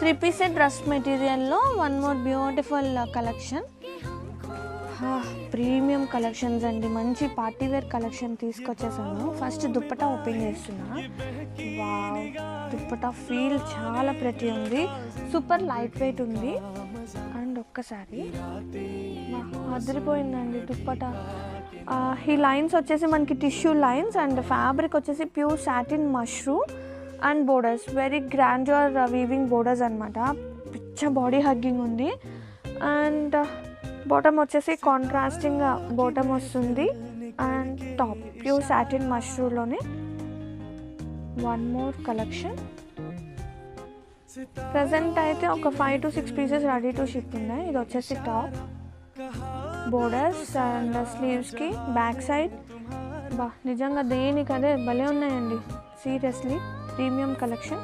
3-piece dress మెటీరియల్లో one more beautiful collection. Premium collections అండి, మంచి పార్టీవేర్ కలెక్షన్ తీసుకొచ్చేసాను. ఫస్ట్ దుప్పటా ఓపెన్ చేస్తున్నా. వావ్, దుప్పటా ఫీల్ చాలా ప్రతి ఉంది, సూపర్ లైట్ వెయిట్ ఉంది. అండ్ ఒక్కసారి అదిరిపోయిందండి దుప్పటా. ఈ లైన్స్ వచ్చేసి మనకి టిష్యూ లైన్స్ అండ్ ఫ్యాబ్రిక్ వచ్చేసి pure satin mushroom and borders, very grandeur weaving borders అనమాట. పిచ్చ బాడీ హగ్గింగ్ ఉంది. అండ్ బాటమ్ వచ్చేసి కాంట్రాస్టింగ్ బాటమ్ వస్తుంది. అండ్ టాప్ ప్యూర్ సాటిన్ మష్రూమ్లోనే వన్ మోర్ కలెక్షన్. ప్రజెంట్ అయితే ఒక 5 to 6 pieces ready to ship ఉన్నాయి. ఇది వచ్చేసి టాప్, బోర్డర్స్ అండ్ స్లీవ్స్కి బ్యాక్ సైడ్. నిజంగా దేనికి అదే భలే ఉన్నాయండి, సీరియస్లీ ప్రీమియం కలెక్షన్.